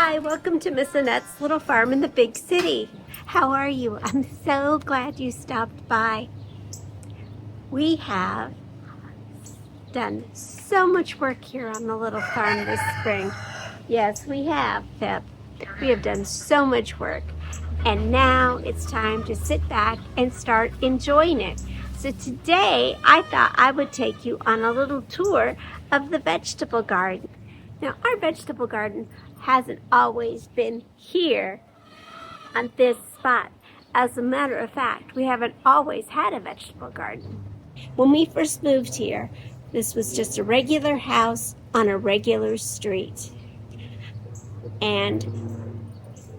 Hi, welcome to Miss Annette's little farm in the big city. How are you? I'm so glad you stopped by. We have done so much work here on the little farm this spring. Yes, we have, Pip. We have done so much work. And now it's time to sit back and start enjoying it. So today, I thought I would take you on a little tour of the vegetable garden. Now, our vegetable garden hasn't always been here on this spot. As a matter of fact, we haven't always had a vegetable garden. When we first moved here, this was just a regular house on a regular street. And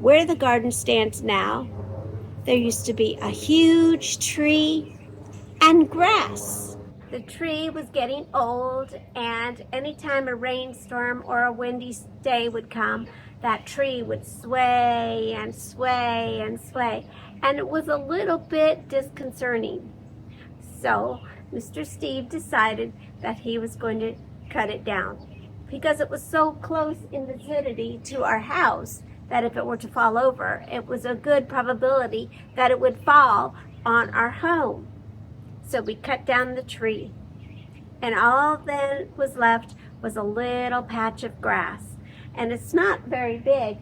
where the garden stands now, there used to be a huge tree and grass. The tree was getting old, and anytime a rainstorm or a windy day would come, that tree would sway and sway and sway, and it was a little bit disconcerting. So Mr. Steve decided that he was going to cut it down because it was so close in vicinity to our house that if it were to fall over, it was a good probability that it would fall on our home. So we cut down the tree, and all that was left was a little patch of grass. And it's not very big,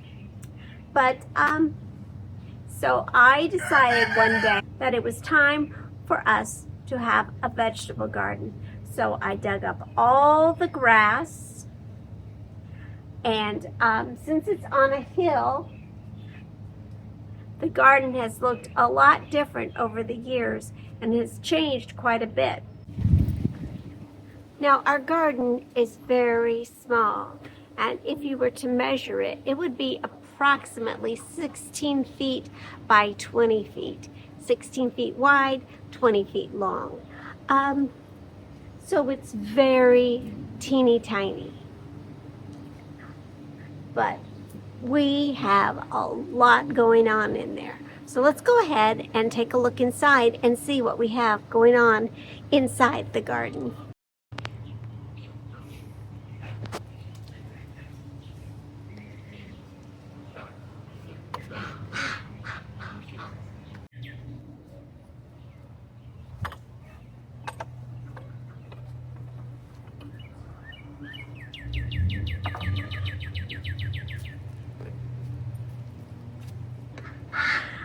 but so I decided one day that it was time for us to have a vegetable garden. So I dug up all the grass, and since it's on a hill, the garden has looked a lot different over the years and has changed quite a bit. Now, our garden is very small, and if you were to measure it, it would be approximately 16 feet by 20 feet. 16 feet wide, 20 feet long. So it's very teeny tiny. But we have a lot going on in there. So let's go ahead and take a look inside and see what we have going on inside the garden.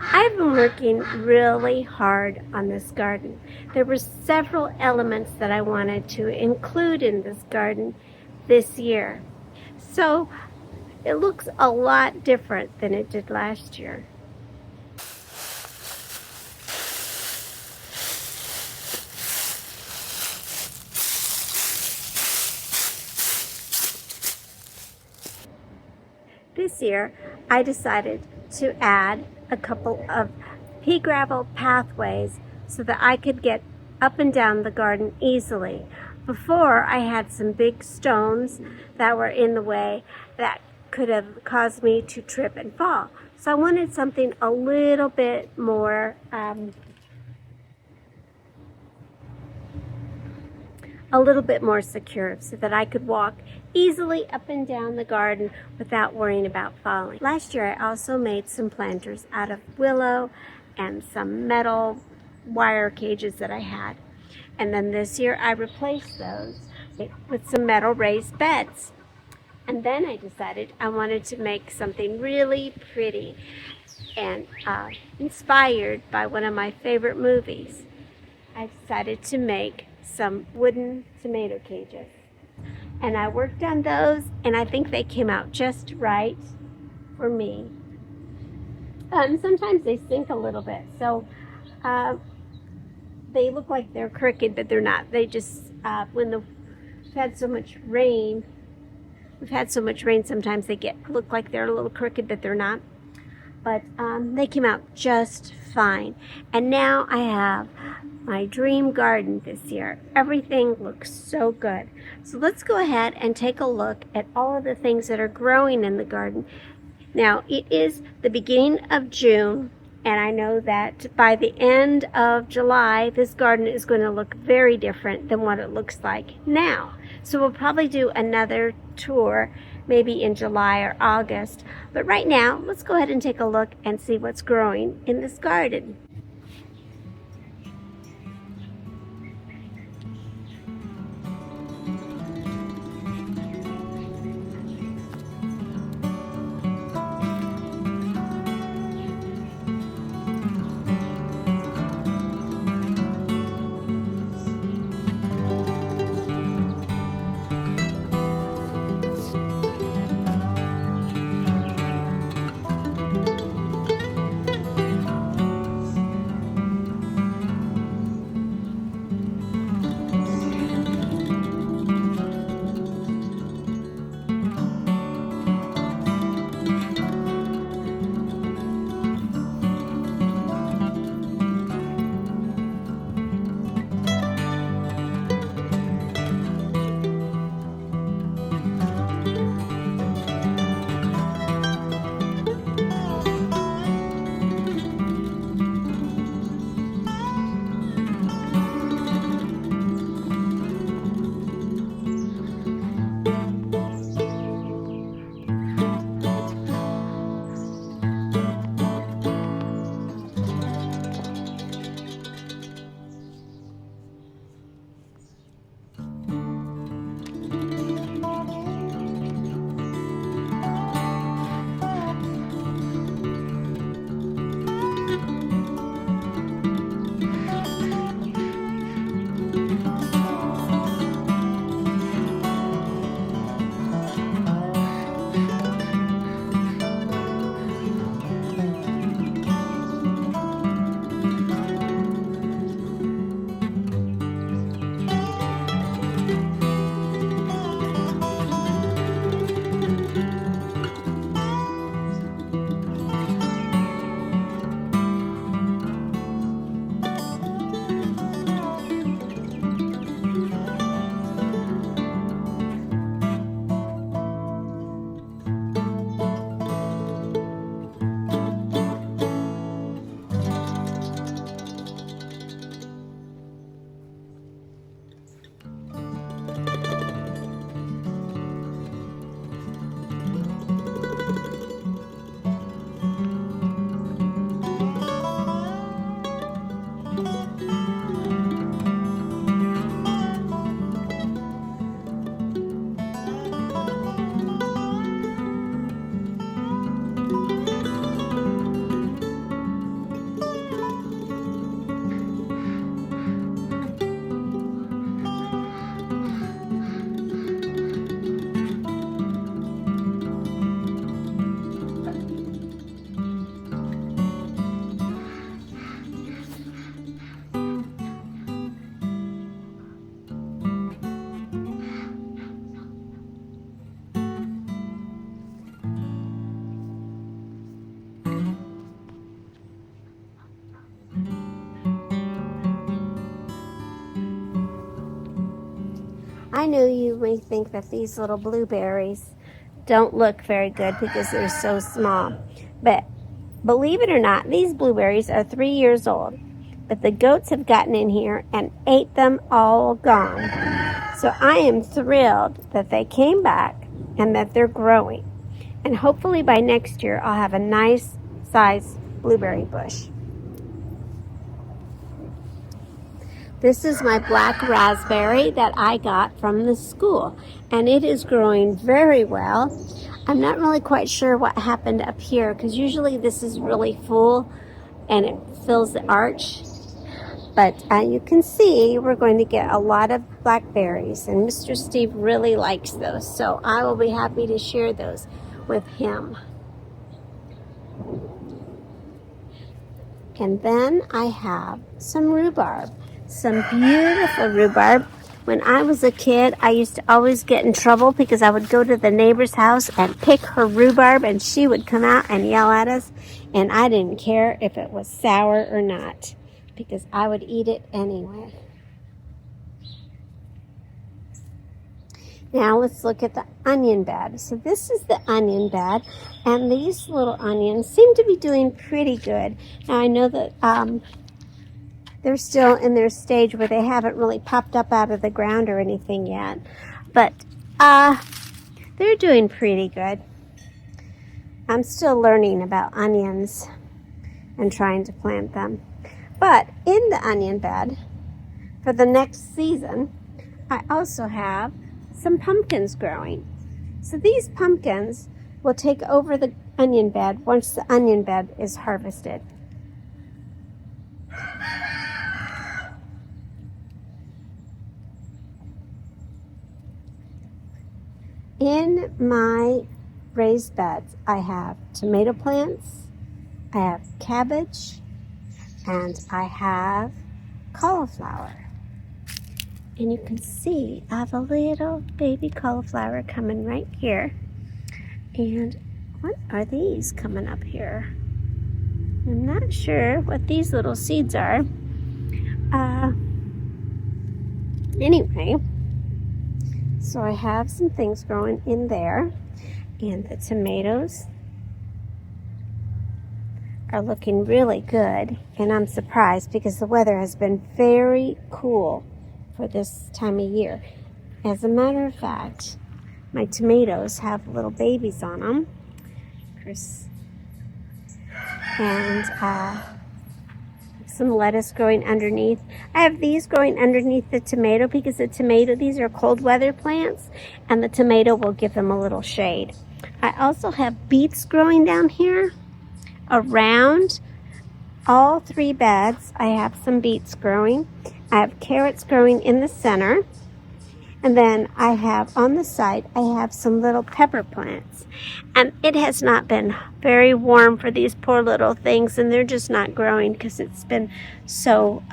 I've been working really hard on this garden. There were several elements that I wanted to include in this garden this year. So it looks a lot different than it did last year. This year, I decided to add a couple of pea gravel pathways so that I could get up and down the garden easily. Before, I had some big stones that were in the way that could have caused me to trip and fall. So I wanted something a little bit more secure so that I could walk easily up and down the garden without worrying about falling. Last year I also made some planters out of willow and some metal wire cages that I had. And then this year I replaced those with some metal raised beds. And then I decided I wanted to make something really pretty and inspired by one of my favorite movies. I decided to make some wooden tomato cages. And I worked on those, and I think they came out just right for me. Sometimes they sink a little bit, so they look like they're crooked, but they're not. They just, we've had so much rain, sometimes they look like they're a little crooked, but they're not. But they came out just fine. And now I have my dream garden this year. Everything looks so good. So let's go ahead and take a look at all of the things that are growing in the garden. Now, it is the beginning of June, and I know that by the end of July, this garden is going to look very different than what it looks like now. So we'll probably do another tour maybe in July or August. But right now, let's go ahead and take a look and see what's growing in this garden. I know you may think that these little blueberries don't look very good because they're so small. But believe it or not, these blueberries are 3 years old. But the goats have gotten in here and ate them all gone. So I am thrilled that they came back and that they're growing. And hopefully by next year I'll have a nice sized blueberry bush. This is my black raspberry that I got from the school, and it is growing very well. I'm not really quite sure what happened up here because usually this is really full and it fills the arch. But you can see we're going to get a lot of blackberries, and Mr. Steve really likes those, so I will be happy to share those with him. And then I have some rhubarb. Some beautiful rhubarb. When I was a kid, I used to always get in trouble because I would go to the neighbor's house and pick her rhubarb, and she would come out and yell at us, and I didn't care if it was sour or not because I would eat it anyway. Now let's look at the onion bed. So this is the onion bed, and these little onions seem to be doing pretty good. Now I know that they're still in their stage where they haven't really popped up out of the ground or anything yet. But They're doing pretty good. I'm still learning about onions and trying to plant them. But in the onion bed, for the next season, I also have some pumpkins growing. So these pumpkins will take over the onion bed once the onion bed is harvested. In my raised beds, I have tomato plants, I have cabbage, and I have cauliflower. And you can see I have a little baby cauliflower coming right here. And what are these coming up here? I'm not sure what these little seeds are. Anyway, so I have some things growing in there. And the tomatoes are looking really good. And I'm surprised because the weather has been very cool for this time of year. As a matter of fact, my tomatoes have little babies on them. And some lettuce growing underneath. I have these growing underneath the tomato because these are cold weather plants, and the tomato will give them a little shade. I also have beets growing down here around all three beds. I have some beets growing. I have carrots growing in the center. And then I have on the side, I have some little pepper plants. And it has not been very warm for these poor little things, and they're just not growing because it's been so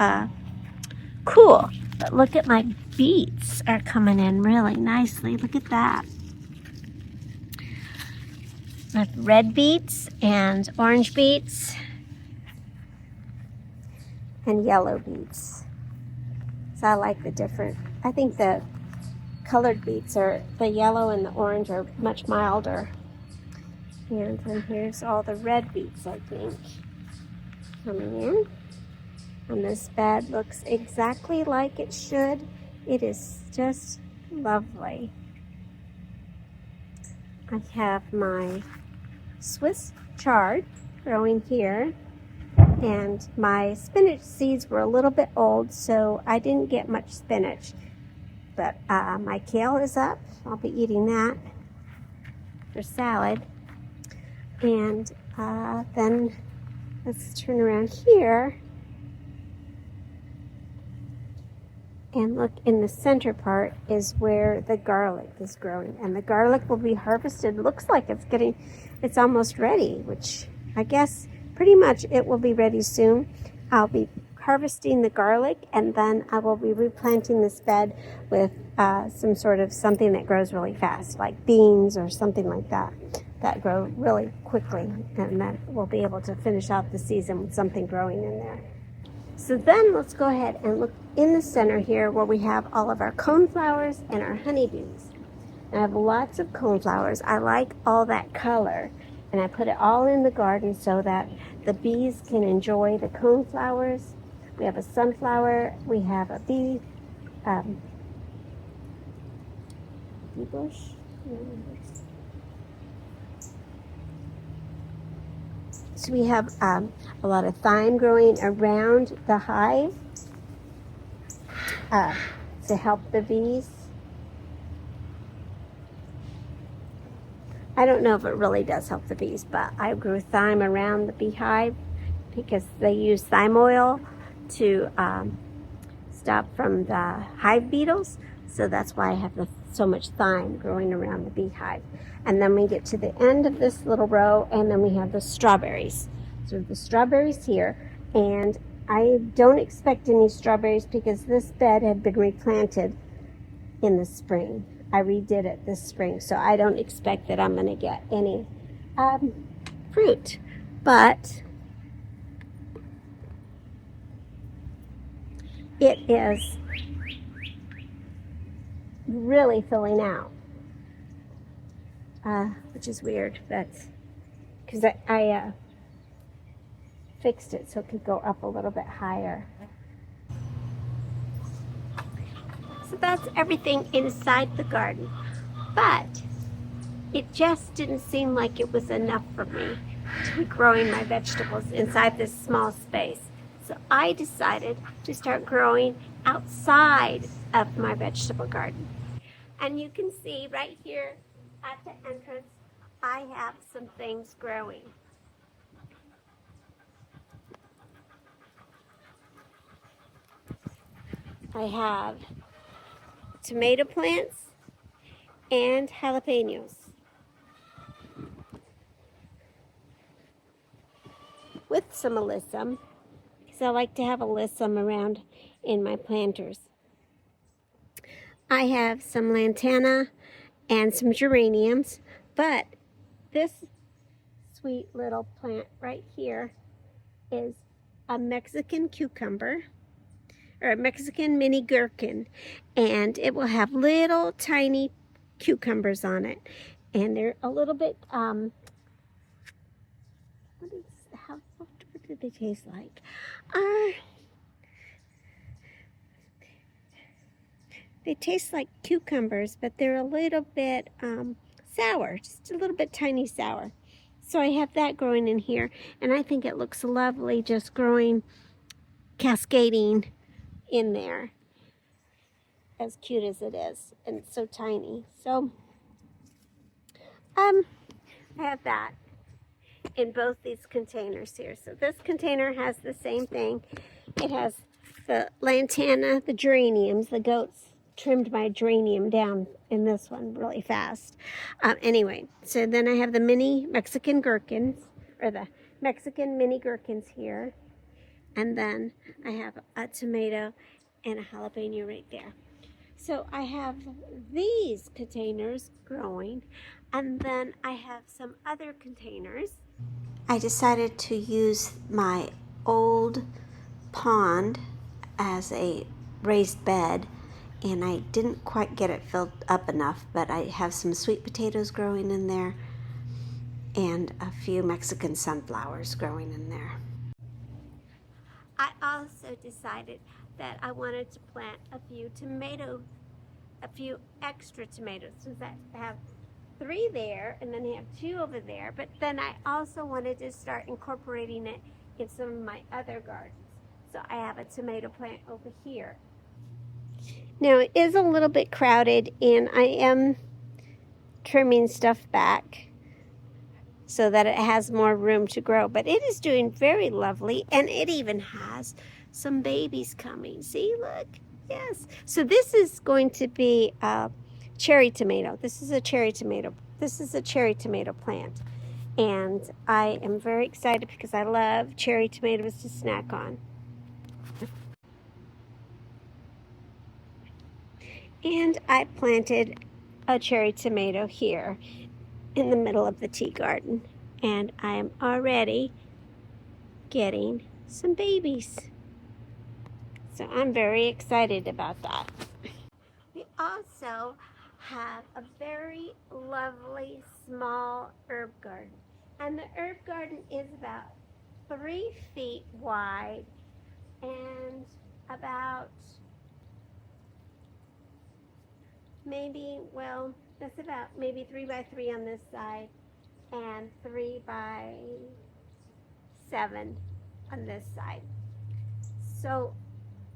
cool. But look at my beets are coming in really nicely. Look at that. I have red beets and orange beets and yellow beets. So I like the different, I think the colored beets are, the yellow and the orange are much milder. And then here's all the red beets, I think, coming in. And this bed looks exactly like it should. It is just lovely. I have my Swiss chard growing here. And my spinach seeds were a little bit old, so I didn't get much spinach. But my kale is up. I'll be eating that for salad. And then let's turn around here and look. In the center part is where the garlic is growing, and the garlic will be harvested. Looks like it's almost ready, which I guess pretty much it will be ready soon. I'll be harvesting the garlic, and then I will be replanting this bed with some sort of something that grows really fast, like beans or something like that grow really quickly, and then we'll be able to finish out the season with something growing in there. So then let's go ahead and look in the center here where we have all of our coneflowers and our honeybees. And I have lots of coneflowers. I like all that color, and I put it all in the garden so that the bees can enjoy the coneflowers. We have a sunflower, we have a bee bush. So we have a lot of thyme growing around the hive to help the bees. I don't know if it really does help the bees, but I grew thyme around the beehive because they use thyme oil to stop from the hive beetles. So that's why I have so much thyme growing around the beehive. And then we get to the end of this little row, and then we have the strawberries. So the strawberries here, and I don't expect any strawberries because this bed had been replanted in the spring. I redid it this spring, so I don't expect that I'm going to get any fruit. But it is really filling out, which is weird. That's because I fixed it so it could go up a little bit higher. So that's everything inside the garden. But it just didn't seem like it was enough for me to be growing my vegetables inside this small space. So I decided to start growing outside of my vegetable garden. And you can see right here at the entrance, I have some things growing. I have tomato plants and jalapenos with some alyssum, because I like to have alyssum around in my planters. I have some lantana and some geraniums, but this sweet little plant right here is a Mexican cucumber, or a Mexican mini gherkin, and it will have little tiny cucumbers on it, and they're a little bit what do they taste like? They taste like cucumbers, but they're a little bit sour, just a little bit tiny sour. So I have that growing in here, and I think it looks lovely just growing, cascading in there, as cute as it is, and it's so tiny. So I have that in both these containers here. So this container has the same thing. It has the lantana, the geraniums. The goats trimmed my geranium down in this one really fast. Anyway, so then I have the mini Mexican gherkins, or the Mexican mini gherkins here. And then I have a tomato and a jalapeno right there. So I have these containers growing, and then I have some other containers. I decided to use my old pond as a raised bed, and I didn't quite get it filled up enough, but I have some sweet potatoes growing in there and a few Mexican sunflowers growing in there. I also decided that I wanted to plant a few extra tomatoes, since I have 3 there, and then I have 2 over there. But then I also wanted to start incorporating it in some of my other gardens. So I have a tomato plant over here. Now it is a little bit crowded, and I am trimming stuff back so that it has more room to grow. But it is doing very lovely, and it even has some babies coming. See, look. Yes. So this is going to be a cherry tomato. This is a cherry tomato. This is a cherry tomato plant. And I am very excited because I love cherry tomatoes to snack on. And I planted a cherry tomato here in the middle of the tea garden. And I am already getting some babies. So I'm very excited about that. We also have a very lovely small herb garden. And the herb garden is about 3 feet wide and about that's about maybe 3 by 3 on this side and 3 by 7 on this side. So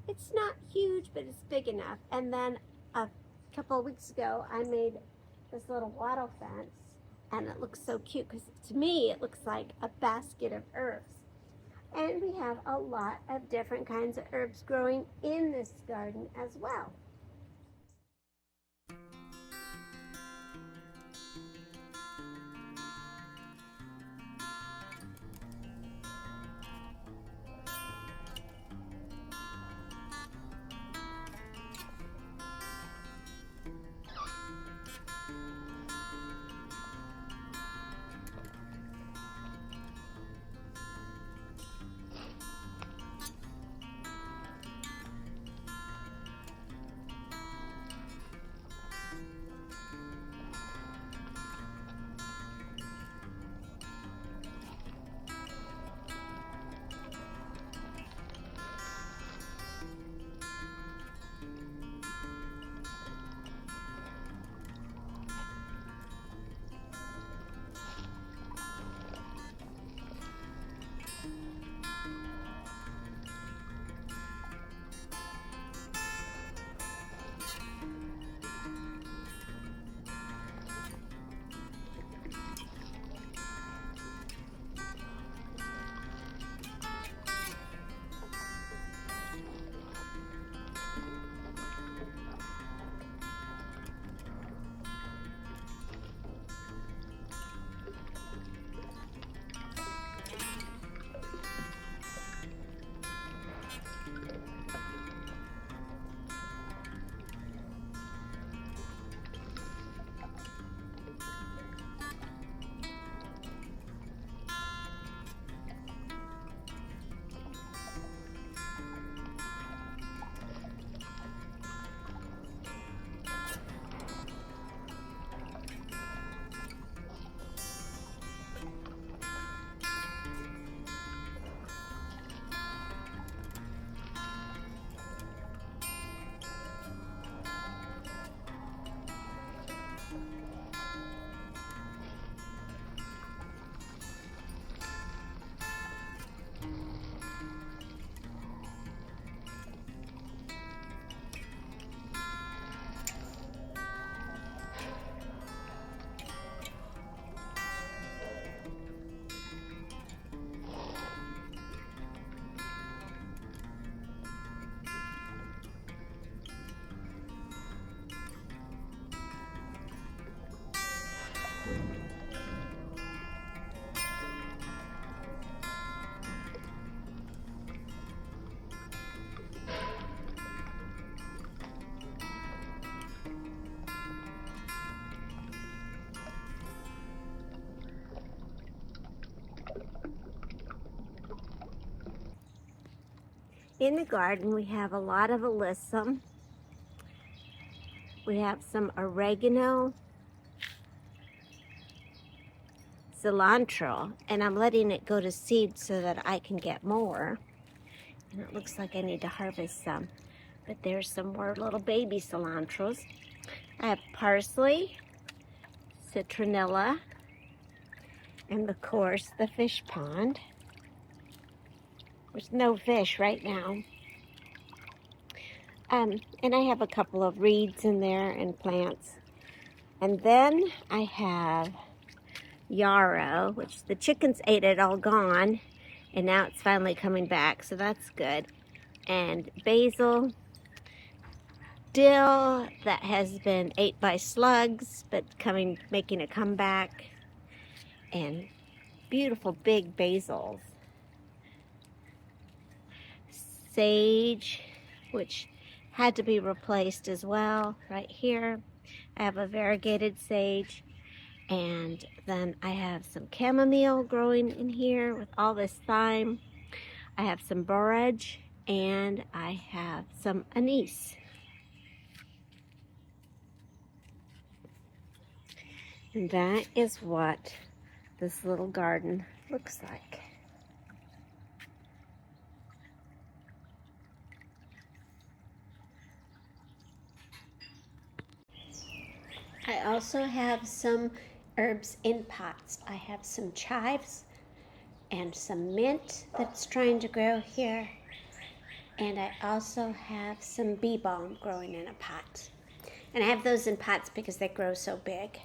it's not huge, but it's big enough. And then a couple of weeks ago, I made this little wattle fence, and it looks so cute because to me, it looks like a basket of herbs. And we have a lot of different kinds of herbs growing in this garden as well. In the garden, we have a lot of alyssum. We have some oregano, cilantro, and I'm letting it go to seed so that I can get more. And it looks like I need to harvest some. But there's some more little baby cilantros. I have parsley, citronella, and of course the fish pond. There's no fish right now. And I have a couple of reeds in there and plants. And then I have yarrow, which the chickens ate it all gone, and now it's finally coming back, so that's good. And basil, dill that has been ate by slugs, but making a comeback, and beautiful big basils. Sage, which had to be replaced as well, right here. I have a variegated sage, and then I have some chamomile growing in here with all this thyme. I have some borage, and I have some anise. And that is what this little garden looks like. I also have some herbs in pots. I have some chives and some mint that's trying to grow here. And I also have some bee balm growing in a pot. And I have those in pots because they grow so big.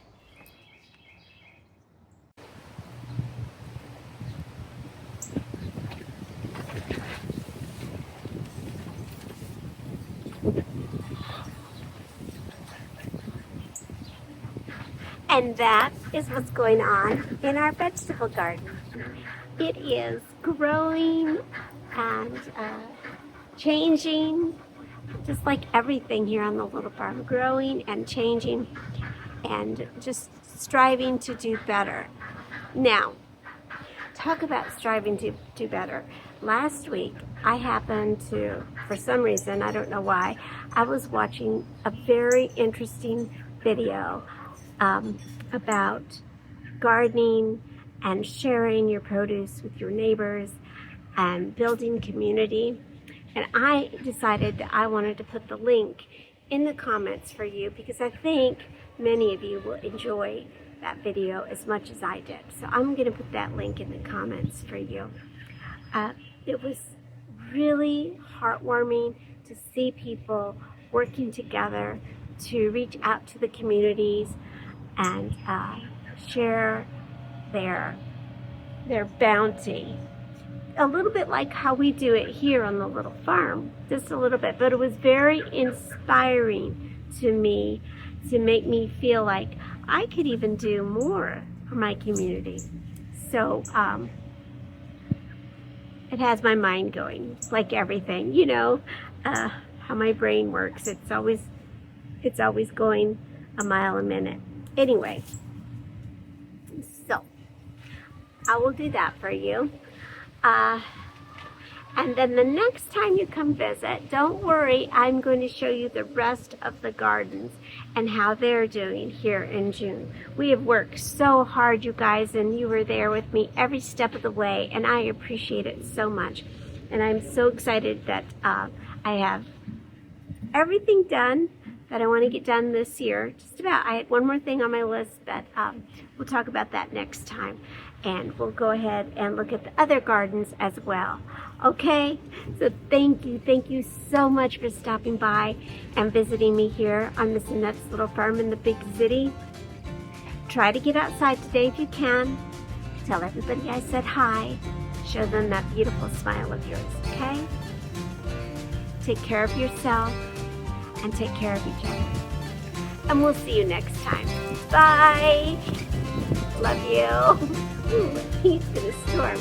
And that is what's going on in our vegetable garden. It is growing and changing, just like everything here on the little farm, growing and changing and just striving to do better. Now, talk about striving to do better. Last week, I happened to, for some reason, I don't know why, I was watching a very interesting video about gardening and sharing your produce with your neighbors and building community. And I decided that I wanted to put the link in the comments for you because I think many of you will enjoy that video as much as I did. So I'm going to put that link in the comments for you. It was really heartwarming to see people working together to reach out to the communities and share their bounty. A little bit like how we do it here on the little farm, just a little bit, but it was very inspiring to me to make me feel like I could even do more for my community. So it has my mind going, like everything, you know, how my brain works. It's always going a mile a minute. Anyway, so I will do that for you. And then the next time you come visit, don't worry, I'm going to show you the rest of the gardens and how they're doing here in June. We have worked so hard, you guys, and you were there with me every step of the way, and I appreciate it so much. And I'm so excited that I have everything done that I want to get done this year. Just about. I had one more thing on my list, but we'll talk about that next time. And we'll go ahead and look at the other gardens as well. Okay? So thank you so much for stopping by and visiting me here on Miss Annette's little farm in the big city. Try to get outside today if you can. Tell everybody I said hi. Show them that beautiful smile of yours, okay? Take care of yourself and take care of each other. And we'll see you next time. Bye! Love you. Ooh, he's gonna storm.